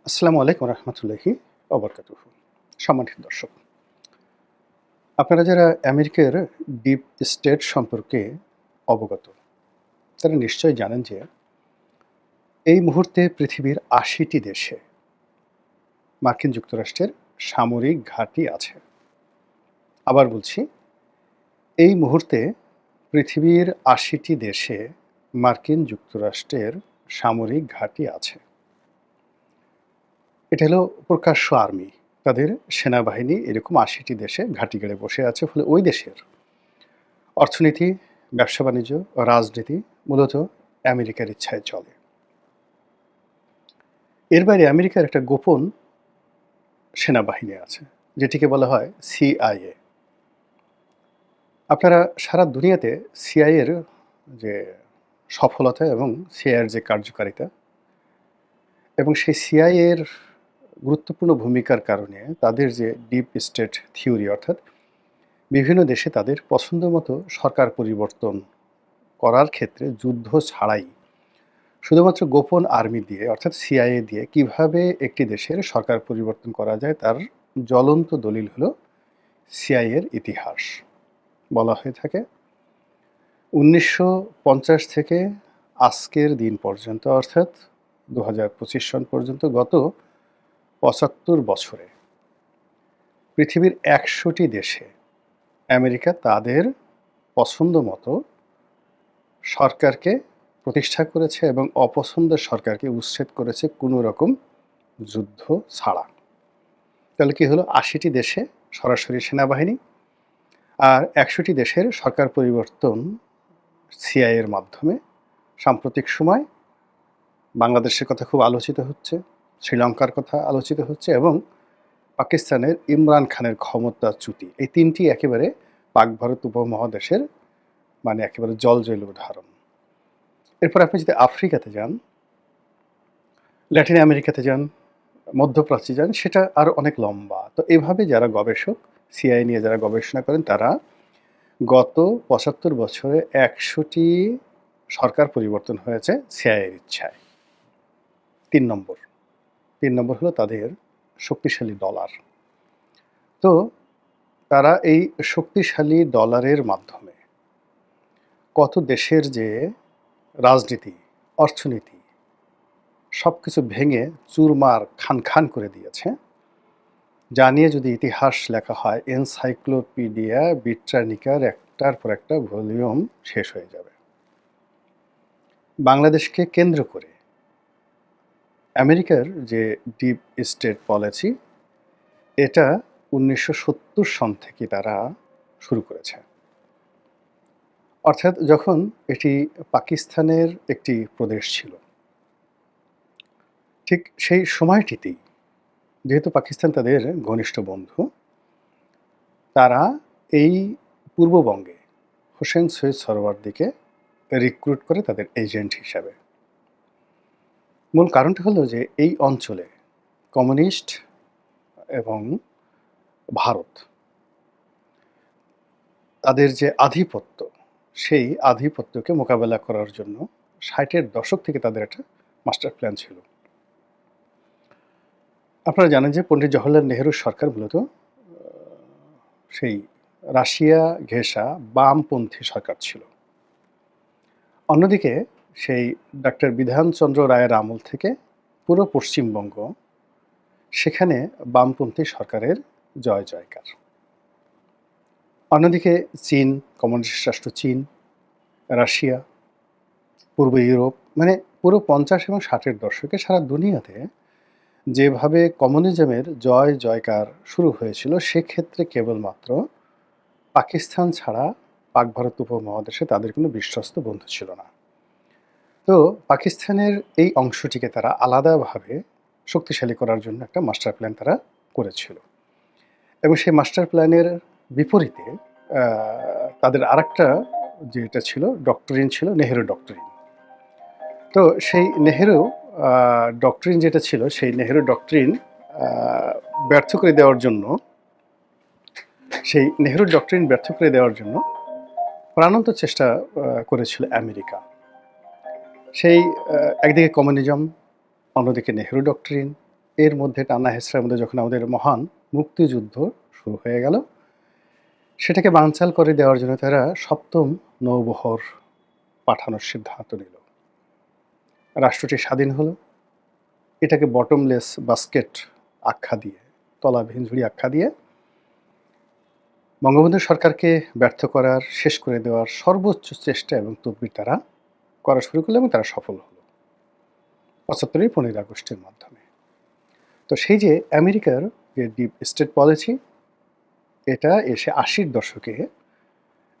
আসসালামু আলাইকুম রহমতুল্লাহি ওবরকাতুহু। সম্মানিত দর্শক, আপনারা যারা আমেরিকার ডিপ স্টেট সম্পর্কে অবগত, তারা নিশ্চয়ই জানেন যে এই মুহূর্তে পৃথিবীর ৮০টি দেশে মার্কিন যুক্তরাষ্ট্রের সামরিক ঘাঁটি আছে। আবার বলছি, এই মুহূর্তে পৃথিবীর ৮০টি দেশে মার্কিন যুক্তরাষ্ট্রের সামরিক ঘাঁটি আছে। এটা হলো প্রকাশ্য আর্মি। তাদের সেনাবাহিনী এরকম ৮০টি দেশে ঘাঁটি গেড়ে বসে আছে। ফলে ওই দেশের অর্থনীতি, ব্যবসা-বাণিজ্য, রাজনীতি মূলত আমেরিকার ইচ্ছায় চলে। এর বাইরে আমেরিকার একটা গোপন সেনাবাহিনী আছে, যেটিকে বলা হয় সিআইএ। আপনারা সারা দুনিয়াতে সিআইএর যে সফলতা এবং সিআইএর যে কার্যকারিতা এবং সেই সিআইএর গুরুত্বপূর্ণ ভূমিকার কারণে তাদের যে ডিপ স্টেট থিওরি, অর্থাৎ বিভিন্ন দেশে তাদের পছন্দমতো সরকার পরিবর্তন করার ক্ষেত্রে যুদ্ধ ছাড়াই শুধুমাত্র গোপন আর্মি দিয়ে, অর্থাৎ সিআইএ দিয়ে কিভাবে একটি দেশের সরকার পরিবর্তন করা যায় তার জ্বলন্ত দলিল হলো সিআইএর ইতিহাস। বলা হয়ে থাকে ১৯৫০ থেকে আজকের দিন পর্যন্ত, অর্থাৎ ২০২৫ সন পর্যন্ত গত ৭৫ বছরে পৃথিবীর ১০০টি দেশে আমেরিকা তাদের পছন্দ মতো সরকারকে প্রতিষ্ঠা করেছে এবং অপছন্দের সরকারকে উচ্ছেদ করেছে কোনো রকম যুদ্ধ ছাড়া। তাহলে কি হলো, ৮০টি দেশে সরাসরি সেনাবাহিনী আর ১০০টি দেশের সরকার পরিবর্তন সিআইএর মাধ্যমে। সাম্প্রতিক সময় বাংলাদেশের কথা খুব আলোচিত হচ্ছে, শ্রীলঙ্কার কথা আলোচিত হচ্ছে এবং পাকিস্তানের ইমরান খানের ক্ষমতাচ্যুতি। এই তিনটি একেবারে পাক ভারত উপমহাদেশের একেবারে জ্বলজ্বলে উদাহরণ। এরপর আপনি যদি আফ্রিকাতে যান, ল্যাটিন আমেরিকাতে যান, মধ্যপ্রাচ্যে যান, সেটা আরও অনেক লম্বা। তো এভাবে যারা গবেষক, সিআইএ নিয়ে যারা গবেষণা করেন, তারা গত ৭৫ বছরে ১০০টি সরকার পরিবর্তন হয়েছে সিআইএর ইচ্ছায়। ৩ নম্বর হলো তাদের শক্তিশালী ডলার। তো তারা এই শক্তিশালী ডলারের মাধ্যমে কত দেশের যে রাজনীতি, অর্থনীতি সব কিছু ভেঙে চুরমার খান করে দিয়েছে, যা নিয়ে যদি ইতিহাস লেখা হয় এনসাইক্লোপিডিয়া ব্রিটানিকার একটার পর একটা ভলিউম শেষ হয়ে যাবে। বাংলাদেশকে কেন্দ্র করে আমেরিকার যে ডিপ স্টেট পলিসি, এটা ১৯৭০ সন থেকে তারা শুরু করেছে। অর্থাৎ যখন এটি পাকিস্তানের একটি প্রদেশ ছিল, ঠিক সেই সময়টিতেই, যেহেতু পাকিস্তান তাদের ঘনিষ্ঠ বন্ধু, তারা এই পূর্ববঙ্গে হোসেন সৈয়দ সরওয়ার্দিকে রিক্রুট করে তাদের এজেন্ট হিসাবে। মূল কারণটা হলো যে এই অঞ্চলে কমিউনিস্ট এবং ভারত, তাদের যে আধিপত্য, সেই আধিপত্যকে মোকাবেলা করার জন্য ৬০-এর দশক থেকে তাদের একটা মাস্টার প্ল্যান ছিল। আপনারা জানেন যে পণ্ডিত জওহরলাল নেহরুর সরকার মূলত সেই রাশিয়া ঘেঁষা বামপন্থী সরকার ছিল। অন্যদিকে সেই ডাক্তার বিধানচন্দ্র রায়ের আমল থেকে পুরো পশ্চিমবঙ্গ, সেখানে বামপন্থী সরকারের জয় জয়কার। অন্যদিকে চীন, কমিউনিস্ট রাষ্ট্র চীন, রাশিয়া, পূর্ব ইউরোপ, পুরো ৫০ এবং ৬০-এর দশকে সারা দুনিয়াতে যেভাবে কমিউনিজমের জয় জয়কার শুরু হয়েছিল, সেক্ষেত্রে কেবলমাত্র পাকিস্তান ছাড়া পাক ভারত উপমহাদেশে তাদের কোনো বিশ্বস্ত বন্ধু ছিল না। তো পাকিস্তানের এই অংশটিকে তারা আলাদাভাবে শক্তিশালী করার জন্য একটা মাস্টার প্ল্যান তারা করেছিল এবং সেই মাস্টার প্ল্যানের বিপরীতে তাদের আরেকটা যেটা ছিল ডক্টরিন ছিল নেহেরু ডক্টরিন। তো সেই নেহেরু ডক্টরিন যেটা ছিল, সেই নেহেরু ডক্টরিন ব্যর্থ করে দেওয়ার জন্য, সেই নেহেরু ডক্টরিন ব্যর্থ করে দেওয়ার জন্য প্রাণান্ত চেষ্টা করেছিল আমেরিকা। সেই একদিকে কমিউনিজম, অন্যদিকে নেহেরু ডক্টরিন, এর মধ্যে টানা হেঁচড়ার মধ্যে যখন আমাদের মহান মুক্তিযুদ্ধ শুরু হয়ে গেল, সেটাকে বানচাল করে দেওয়ার জন্য তারা ৭ম নৌবহর পাঠানোর সিদ্ধান্ত নিল। রাষ্ট্রটি স্বাধীন হলো। এটাকে বটমলেস বাস্কেট আখ্যা দিয়ে, তলাবিহীন ঝুড়ি আখ্যা দিয়ে বঙ্গবন্ধু সরকারকে ব্যর্থ করার, শেষ করে দেওয়ার সর্বোচ্চ চেষ্টা এবং তদবির তারা করা শুরু করলো এবং তারা সফল হলো ৭৫ 15 আগস্টের মাধ্যমে। তো সেই যে আমেরিকার যে ডিপ স্টেট পলিসি, এটা এসে ৮০-র দশকে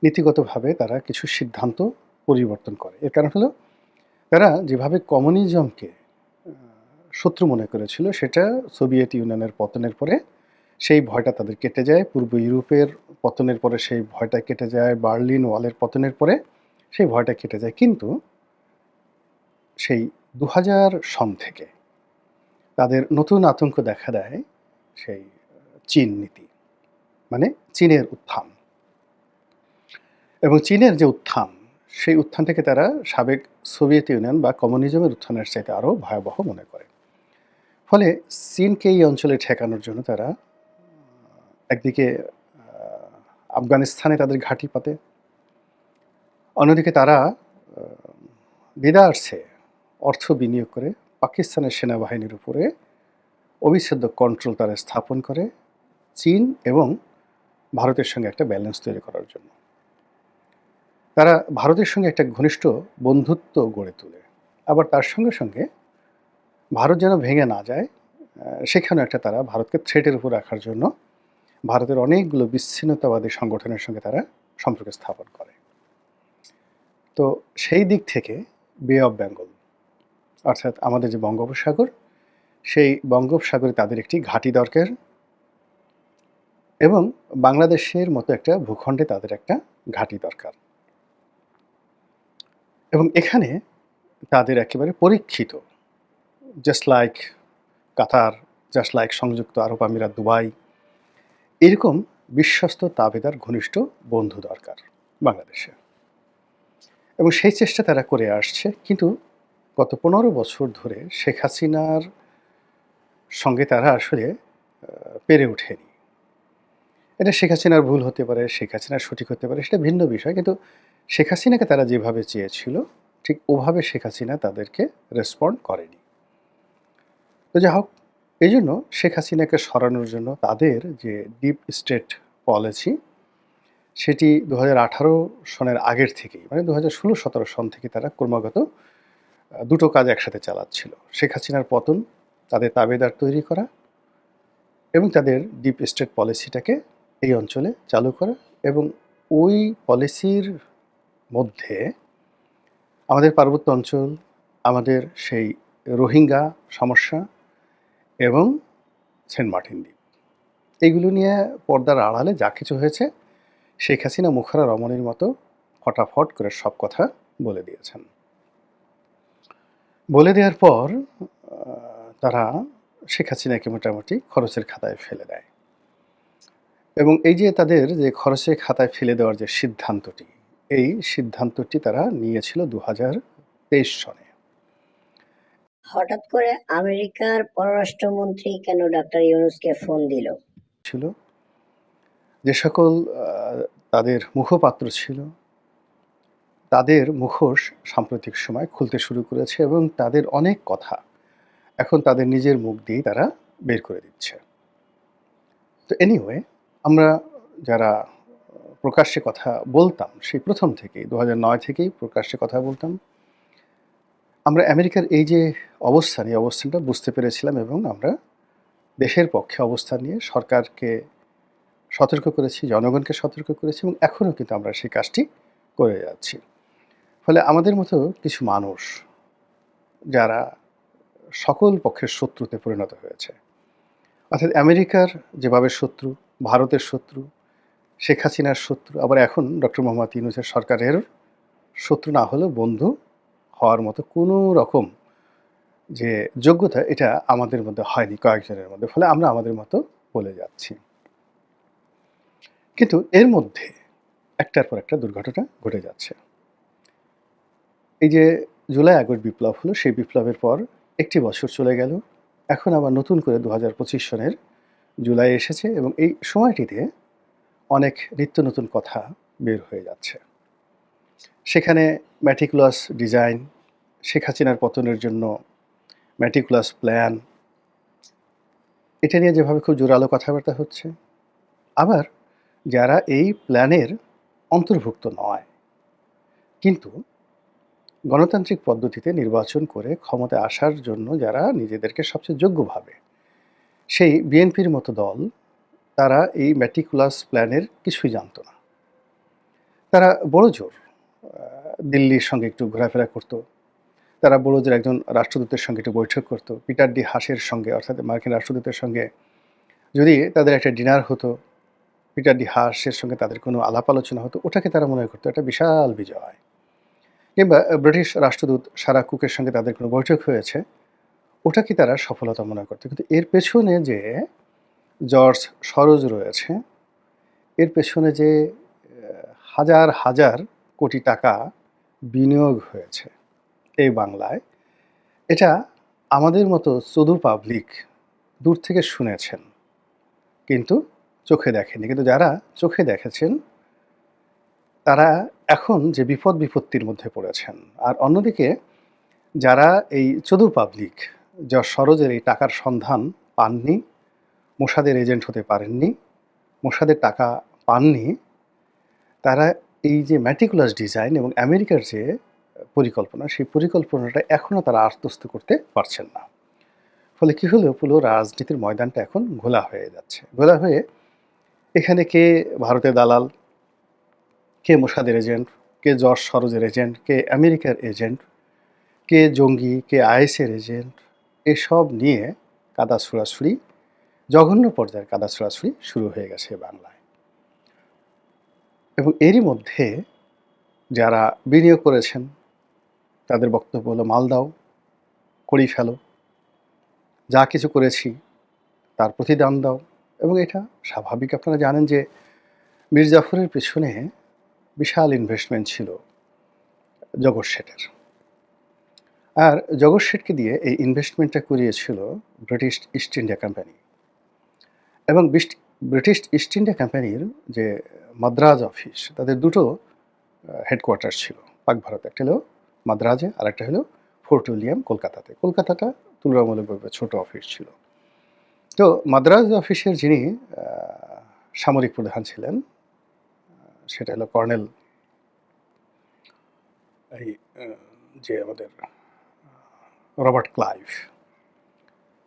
নীতিগতভাবে তারা কিছু সিদ্ধান্ত পরিবর্তন করে। এর কারণ হলো তারা যেভাবে কমিউনিজমকে শত্রু মনে করেছিল, সেটা সোভিয়েত ইউনিয়নের পতনের পরে সেই ভয়টা তাদের কেটে যায়। পূর্ব ইউরোপের পতনের পরে সেই ভয়টা কেটে যায়। বার্লিন ওয়ালের পতনের পরে সেই ভয়টা কেটে যায়। কিন্তু সেই ২০০০ সন থেকে তাদের নতুন আতঙ্ক দেখা দেয় সেই চীন নীতি, মানে চীনের উত্থান। এবং চীনের যে উত্থান, সেই উত্থানটাকে তারা সাবেক সোভিয়েত ইউনিয়ন বা কমিউনিজমের উত্থানের চাইতে আরও ভয়াবহ মনে করে। ফলে চীনকে এই অঞ্চলে ঠেকানোর জন্য তারা একদিকে আফগানিস্তানে তাদের ঘাঁটি পাতে, অন্যদিকে তারা বিদার্সে অর্থ বিনিয়োগ করে পাকিস্তানের সেনাবাহিনীর উপরে অবিচ্ছেদ্য কন্ট্রোল তারা স্থাপন করে চীন এবং ভারতের সঙ্গে একটা ব্যালেন্স তৈরি করার জন্য। তারা ভারতের সঙ্গে একটা ঘনিষ্ঠ বন্ধুত্ব গড়ে তোলে। আবার তার সঙ্গে সঙ্গে ভারত যেন ভেঙে না যায়, সেখানেও একটা তারা ভারতকে থ্রেটের উপর রাখার জন্য ভারতের অনেকগুলো বিচ্ছিন্নতাবাদী সংগঠনের সঙ্গে তারা সম্পর্ক স্থাপন করে। তো সেই দিক থেকে বে অফ বেঙ্গল, অর্থাৎ আমাদের যে বঙ্গোপসাগর, সেই বঙ্গোপসাগরে তাদের একটি ঘাঁটি দরকার এবং বাংলাদেশের মতো একটা ভূখণ্ডে তাদের একটা ঘাঁটি দরকার। এবং এখানে তাদের একেবারে পরীক্ষিত, জাস্ট লাইক কাতার, জাস্ট লাইক সংযুক্ত আরব আমিরাত, দুবাই, এরকম বিশ্বস্ত তাবেদার ঘনিষ্ঠ বন্ধু দরকার বাংলাদেশে। এবং সেই চেষ্টা তারা করে আসছে। কিন্তু গত ১৫ বছর ধরে শেখ হাসিনার সঙ্গে তারা আসলে পেরে ওঠেনি। এটা শেখ হাসিনার ভুল হতে পারে, শেখ হাসিনার সঠিক হতে পারে, সেটা ভিন্ন বিষয়। কিন্তু শেখ হাসিনাকে তারা যেভাবে চেয়েছিল, ঠিক ওভাবে শেখ হাসিনা তাদেরকে রেসপন্ড করেনি। তো যাই হোক, এই জন্য শেখ হাসিনাকে সরানোর জন্য তাদের যে ডিপ স্টেট পলিসি, সেটি ২০১৮ সনের আগের থেকেই, মানে ২০১৬-১৭ সন থেকে তারা ক্রমাগত দুটো কাজ একসাথে চালাচ্ছিল। শেখ হাসিনার পতন, তাদের তাবেদার তৈরি করা এবং তাদের ডিপ স্টেট পলিসিটাকে এই অঞ্চলে চালু করা। এবং ওই পলিসির মধ্যে আমাদের পার্বত্য অঞ্চল, আমাদের সেই রোহিঙ্গা সমস্যা এবং সেন্ট মার্টিন দ্বীপ, এইগুলো নিয়ে পর্দার আড়ালে যা কিছু হয়েছে, শেখ হাসিনা মুখারা রমণীর মতো ফটাফট করে সব কথা বলে দিয়েছেন। বলে দেওয়ার পর তারা শেখ হাসিনাকে মোটামুটি খরচের খাতায় ফেলে দেয়। এবং এই যে তাদের যে খরচের খাতায় ফেলে দেওয়ার যে সিদ্ধান্তটি, এই সিদ্ধান্তটি তারা নিয়েছিল ২০২৩ সনে। হঠাৎ করে আমেরিকার পররাষ্ট্রমন্ত্রী কেন ডক্টর ইউনূসকে ফোন দিল? ছিল যে সকল তাদের মুখপাত্র ছিল, তাদের মুখোশ সাম্প্রতিক সময় খুলতে শুরু করেছে এবং তাদের অনেক কথা এখন তাদের নিজের মুখ দিয়েই তারা বের করে দিচ্ছে। তো এনিওয়ে, আমরা যারা প্রকাশ্যে কথা বলতাম সেই প্রথম থেকেই, ২০০৯ থেকেই প্রকাশ্যে কথা বলতাম, আমরা আমেরিকার এই যে অবস্থান, এই অবস্থানটা বুঝতে পেরেছিলাম এবং আমরা দেশের পক্ষে অবস্থান নিয়ে সরকারকে সতর্ক করেছি, জনগণকে সতর্ক করেছি এবং এখনও কিন্তু আমরা সেই কাজটি করে যাচ্ছি। ফলে আমাদের মতো কিছু মানুষ যারা সকল পক্ষের শত্রুতে পরিণত হয়েছে, অর্থাৎ আমেরিকার যেভাবে শত্রু, ভারতের শত্রু, শেখ হাসিনার শত্রু, আবার এখন ডক্টর মোহাম্মদ ইউনূসের সরকারের শত্রু না হলেও বন্ধু হওয়ার মতো কোনো রকম যে যোগ্যতা, এটা আমাদের মধ্যে হয়নি কয়েকজনের মধ্যে। ফলে আমরা আমাদের মতো বলে যাচ্ছি। কিন্তু এর মধ্যে একটার পর একটা দুর্ঘটনা ঘটে যাচ্ছে। এই যে জুলাই আগস্ট বিপ্লব হলো, সেই বিপ্লবের পর একটি বছর চলে গেল, এখন আবার নতুন করে 2025 সনের জুলাই এসেছে এবং এই সময়টিতে অনেক নিত্য নতুন কথা বের হয়ে যাচ্ছে। সেখানে ম্যাটিকুলাস ডিজাইন, শেখ হাসিনার পতনের জন্য ম্যাটিকুলাস প্ল্যান, এটা নিয়ে যেভাবে খুব জোরালো কথাবার্তা হচ্ছে, আবার যারা এই প্ল্যানের অন্তর্ভুক্ত নয় কিন্তু গণতান্ত্রিক পদ্ধতিতে নির্বাচন করে ক্ষমতায় আসার জন্য যারা নিজেদেরকে সবচেয়ে যোগ্য ভাবে, সেই বিএনপির মতো দল, তারা এই ম্যাটিকুলাস প্ল্যানের কিছুই জানতো না। তারা বড় জোর দিল্লির সঙ্গে একটু ঘোরাফেরা করতো, তারা বড় জোর একজন রাষ্ট্রদূতের সঙ্গে একটু বৈঠক করতো, পিটার ডি হাসের সঙ্গে অর্থাৎ মার্কিন রাষ্ট্রদূতের সঙ্গে যদি তাদের একটা ডিনার হতো, পিটার ডি হাসের সঙ্গে তাদের কোনো আলাপ আলোচনা হতো, ওটাকে তারা মনে করতো একটা বিশাল বিজয়। কিংবা ব্রিটিশ রাষ্ট্রদূত সারা কুকের সঙ্গে তাদের কোনো বৈঠক হয়েছে, ওটাকে তারা সফলতা মনে করতো। কিন্তু এর পেছনে যে জর্জ সরোজ রয়েছে, এর পেছনে যে হাজার হাজার কোটি টাকা বিনিয়োগ হয়েছে এই বাংলায়, এটা আমাদের মতো চদু পাবলিক দূর থেকে শুনেছেন কিন্তু চোখে দেখেনি। কিন্তু যারা চোখে দেখেছেন তারা এখন যে বিপদ বিপত্তির মধ্যে পড়েছেন। আর অন্যদিকে যারা এই চদু পাবলিক, যা সরোজের এই টাকার সন্ধান পাননি, মোসাদের এজেন্ট হতে পারেননি, মোসাদের টাকা পাননি, তারা এই যে ম্যাটিকুলাস ডিজাইন এবং আমেরিকার যে পরিকল্পনা, সেই পরিকল্পনাটা এখনও তারা আত্মস্থ করতে পারছেন না। ফলে কী হলো, পুরো রাজনীতির ময়দানটা এখন ঘোলা হয়ে যাচ্ছে। ঘোলা হয়ে এখানে কে ভারতের দালাল, কে মোসাদের এজেন্ট, কে জর্জ সরোজের এজেন্ট, কে আমেরিকার এজেন্ট, কে জঙ্গি, কে আইএসের এজেন্ট, এসব নিয়ে কাদা ছোড়াছুড়ি, জঘন্য পর্যায়ের কাদা ছোড়াছুড়ি শুরু হয়ে গেছে বাংলায়। এবং এরই মধ্যে যারা বিনিয়োগ করেছেন তাদের বক্তব্য হলো, মাল দাও, করি ফেলো, যা কিছু করেছি তার প্রতিদান দাও। এবং এটা স্বাভাবিক। আপনারা জানেন যে মীর জাফরের পেছনে বিশাল ইনভেস্টমেন্ট ছিল জগৎ শেঠের, আর জগৎ শেঠকে দিয়ে এই ইনভেস্টমেন্টটা করিয়েছিল ব্রিটিশ ইস্ট ইন্ডিয়া কোম্পানি। এবং ব্রিটিশ ইস্ট ইন্ডিয়া কোম্পানির যে মাদ্রাজ অফিস, তাদের দুটো হেডকোয়ার্টার ছিল পাক ভারতে। একটা হলো মাদ্রাজে, আর একটা হলো ফোর্ট উইলিয়াম কলকাতাতে। কলকাতাটা তুলনামূলকভাবে ছোট অফিস ছিল। তো মাদ্রাজ অফিসের যিনি সামরিক প্রধান ছিলেন, সেটা হলো কর্নেল এই যে আমাদের রবার্ট ক্লাইভ।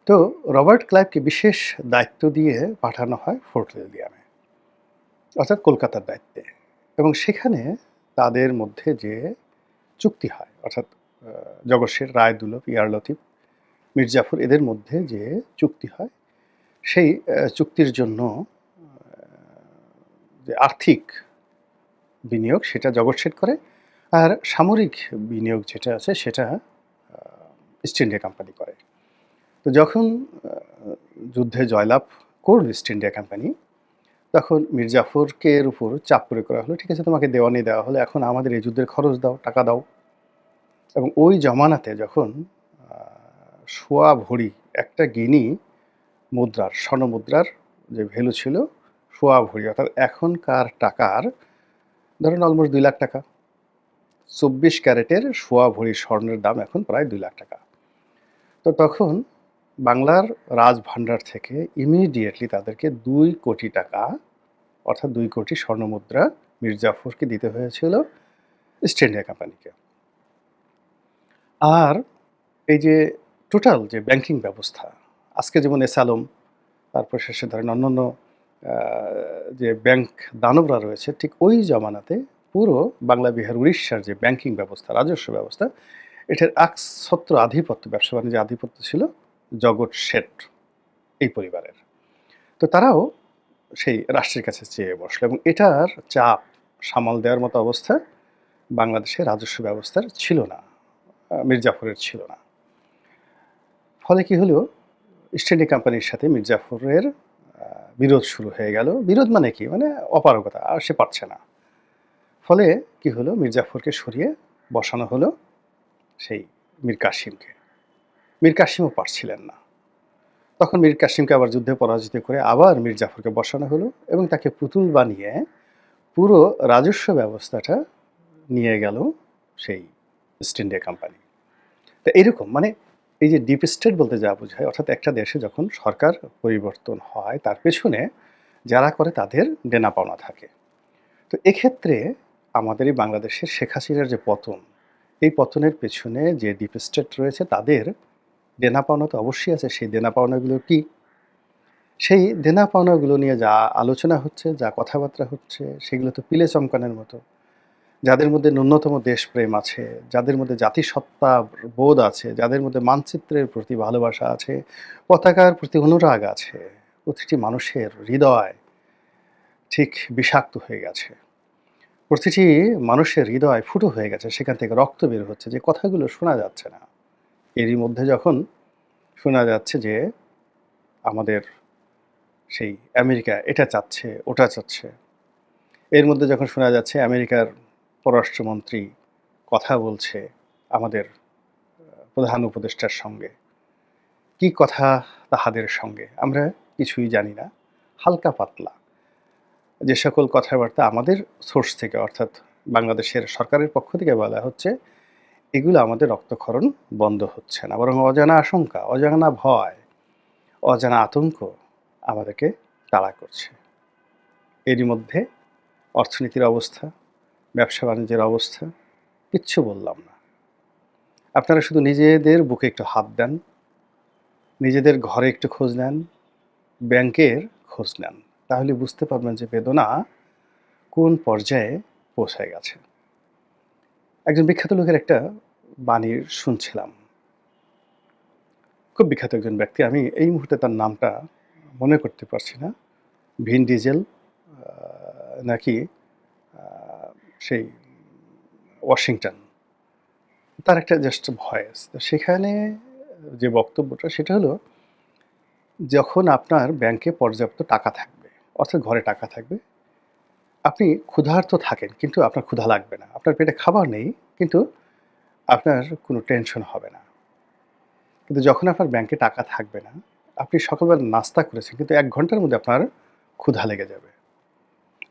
তো রবার্ট ক্লাইভকে বিশেষ দায়িত্ব দিয়ে পাঠানো হয় ফোর্ট উইলিয়ামে, অর্থাৎ কলকাতার দায়িত্বে। এবং সেখানে তাদের মধ্যে যে চুক্তি হয়, অর্থাৎ জগৎ শেঠ, রায় দুলভ, ইয়ার লতিফ, মীর জাফর, এদের মধ্যে যে চুক্তি হয়, সেই চুক্তির জন্য যে আর্থিক বিনিয়োগ সেটা জগৎ শেঠ করে, আর সামরিক বিনিয়োগ যেটা আছে সেটা ইস্ট ইন্ডিয়া কোম্পানি করে। তো যখন যুদ্ধে জয়লাভ করল ইস্ট ইন্ডিয়া কোম্পানি, তখন মীর জাফরকে এর উপর চাপ প্রয়োগ করা হলো, ঠিক আছে তোমাকে দেওয়ানি দেওয়া হলো, এখন আমাদের এই যুদ্ধের খরচ দাও, টাকা দাও। এবং ওই জমানাতে যখন সোয়া ভরি একটা গিনি মুদ্রার, স্বর্ণমুদ্রার যে ভ্যালু ছিল সোয়া ভরি, অর্থাৎ এখনকার টাকার ধরুন অলমোস্ট 2 লাখ টাকা, 24 ক্যারেটের সোয়া ভরি স্বর্ণের দাম এখন প্রায় 2 লাখ টাকা। তো তখন বাংলার রাজভাণ্ডার থেকে ইমিডিয়েটলি তাদেরকে 2 কোটি টাকা, অর্থাৎ 2 কোটি স্বর্ণমুদ্রা মীর জাফরকে দিতে হয়েছিল ইস্ট ইন্ডিয়া কোম্পানিকে। আর এই যে টোটাল যে ব্যাংকিং ব্যবস্থা, আজকে যেমন এসালম, তারপর শেষে ধরেন অন্যান্য যে ব্যাংক দানবরা রয়েছে, ঠিক ওই জমানাতে পুরো বাংলা, বিহার, উড়িষ্যার যে ব্যাংকিং ব্যবস্থা, রাজস্ব ব্যবস্থা, এটার একছত্র আধিপত্য, ব্যবসা বাণিজ্যে আধিপত্য ছিল জগৎ শেঠ এই পরিবারের। তো তারাও সেই রাষ্ট্রের কাছে চেয়ে বসলো এবং এটার চাপ সামাল দেওয়ার মতো অবস্থা বাংলাদেশের রাজস্ব ব্যবস্থার ছিল না, মীর জাফরের ছিল না। ফলে কি হলো, ইস্ট ইন্ডিয়া কোম্পানির সাথে মীর জাফরের বিরোধ শুরু হয়ে গেল। বিরোধ মানে কি, মানে অপারগতা, আর সে পারছে না। ফলে কি হলো, মীর জাফরকে সরিয়ে বসানো হলো সেই মীর কাসিমকে। মীর কাসিমও পারছিলেন না। তখন মীর কাসিমকে আবার যুদ্ধে পরাজিত করে আবার মীর জাফরকে বসানো হলো এবং তাকে পুতুল বানিয়ে পুরো রাজস্ব ব্যবস্থাটা নিয়ে গেল সেই ইস্ট ইন্ডিয়া কোম্পানি। তো এরকম মানে এই যে ডিপ স্টেট বলতে যা বোঝায়, অর্থাৎ একটা দেশে যখন সরকার পরিবর্তন হয় তার পেছনে যারা করে তাদের দেনা পাওনা থাকে। তো এক্ষেত্রে আমাদের এই বাংলাদেশের শেখ হাসিনার যে পতন, এই পতনের পেছনে যে ডিপ স্টেট রয়েছে তাদের দেনা পাওনা তো অবশ্যই আছে। সেই দেনা পাওনাগুলো কি? সেই দেনা পাওনাগুলো নিয়ে যা আলোচনা হচ্ছে, যা কথাবার্তা হচ্ছে, সেগুলো তো পিলে চমকানোর মতো। যাদের মধ্যে ন্যূনতম দেশপ্রেম আছে, যাদের মধ্যে জাতিসত্তা বোধ আছে, যাদের মধ্যে মানচিত্রের প্রতি ভালোবাসা আছে, পতাকার প্রতি অনুরাগ আছে, প্রতিটি মানুষের হৃদয় ঠিক বিষাক্ত হয়ে গেছে। প্রতিটি মানুষের হৃদয় ফুটো হয়ে গেছে, সেখান থেকে রক্ত বের হচ্ছে, যে কথাগুলো শোনা যাচ্ছে না। এরই মধ্যে যখন শোনা যাচ্ছে যে আমাদের সেই আমেরিকা এটা চাচ্ছে, ওটা চাচ্ছে, এর মধ্যে যখন শোনা যাচ্ছে আমেরিকার পররাষ্ট্রমন্ত্রী কথা বলছে আমাদের প্রধান উপদেষ্টার সঙ্গে, কি কথা তাহাদের সঙ্গে আমরা কিছুই জানি না। হালকা পাতলা যে সকল কথাবার্তা আমাদের সোর্স থেকে, অর্থাৎ বাংলাদেশের সরকারের পক্ষ থেকে বলা হচ্ছে, এগুলো আমাদের রক্তক্ষরণ বন্ধ হচ্ছে না, বরং অজানা আশঙ্কা, অজানা ভয়, অজানা আতঙ্ক আমাদেরকে তাড়া করছে। এরই মধ্যে অর্থনীতির অবস্থা, ব্যবসা বাণিজ্যের অবস্থা কিচ্ছু বললাম না। আপনারা শুধু নিজেদের বুকে একটু হাত দেন, নিজেদের ঘরে একটু খোঁজ নেন, ব্যাংকের খোঁজ নেন, তাহলে বুঝতে পারবেন যে বেদনা কোন পর্যায়ে পৌঁছে গেছে। একজন বিখ্যাত লোকের একটা বাণী শুনছিলাম, খুব বিখ্যাত একজন ব্যক্তি, আমি এই মুহূর্তে তার নামটা মনে করতে পারছি না। ভিন ডিজেল নাকি সেই ওয়াশিংটন, তার একটা জাস্ট ভয়েস। তো সেখানে যে বক্তব্যটা সেটা হলো, যখন আপনার ব্যাংকে পর্যাপ্ত টাকা থাকবে, অর্থাৎ ঘরে টাকা থাকবে, আপনি ক্ষুধার্ত থাকেন কিন্তু আপনার ক্ষুধা লাগবে না, আপনার পেটে খাবার নেই কিন্তু আপনার কোনো টেনশন হবে না। কিন্তু যখন আপনার ব্যাংকে টাকা থাকবে না, আপনি সকালবেলা নাস্তা করেছেন কিন্তু ১ ঘন্টার মধ্যে আপনার ক্ষুধা লেগে যাবে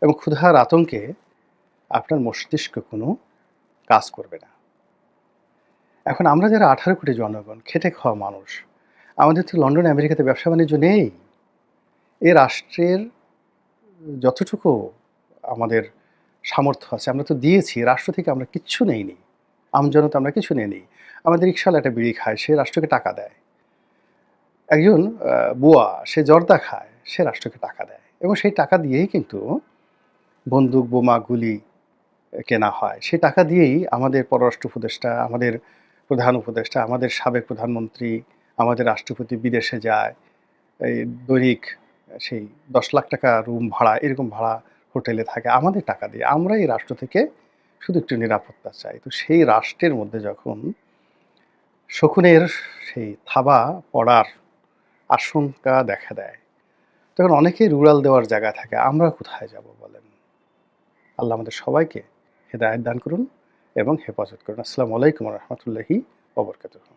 এবং ক্ষুধার আতঙ্কে আপনার মস্তিষ্ক কোনো কাজ করবে না। এখন আমরা যারা ১৮ কোটি জনগণ, খেটে খাওয়া মানুষ, আমাদের তো লন্ডন আমেরিকাতে ব্যবসা বাণিজ্য নেই। এ রাষ্ট্রের যতটুকু আমাদের সামর্থ্য আছে আমরা তো দিয়েছি, রাষ্ট্র থেকে আমরা কিচ্ছু নেইনি। আমজনতা আমরা কিছু নেইনি। আমাদের রিকশাওয়ালা একটা বিড়ি খায়, সে রাষ্ট্রকে টাকা দেয়। একজন বুয়া সে জর্দা খায়, সে রাষ্ট্রকে টাকা দেয় এবং সেই টাকা দিয়েই কিন্তু বন্দুক, বোমা, গুলি কেনা হয়। সেই টাকা দিয়েই আমাদের পররাষ্ট্র উপদেষ্টা, আমাদের প্রধান উপদেষ্টা, আমাদের সাবেক প্রধানমন্ত্রী, আমাদের রাষ্ট্রপতি বিদেশে যায়। এই দৈনিক সেই ১০ লাখ টাকা রুম ভাড়া, এরকম ভাড়া হোটেলে থাকে আমাদের টাকা দিয়ে। আমরা এই রাষ্ট্র থেকে শুধু একটু নিরাপত্তা চাই। তো সেই রাষ্ট্রের মধ্যে যখন শকুনের সেই থাবা পড়ার আশঙ্কা দেখা দেয়, তখন অনেকেই রুরাল দেওয়ার জায়গা থাকে। আমরা কোথায় যাব বলেন? আল্লাহ আমাদের সবাইকে হেদায়েত দান করুন এবং হেফাজত করুন। আসসালামু আলাইকুম ওয়া রাহমাতুল্লাহি ওয়া বারাকাতুহু।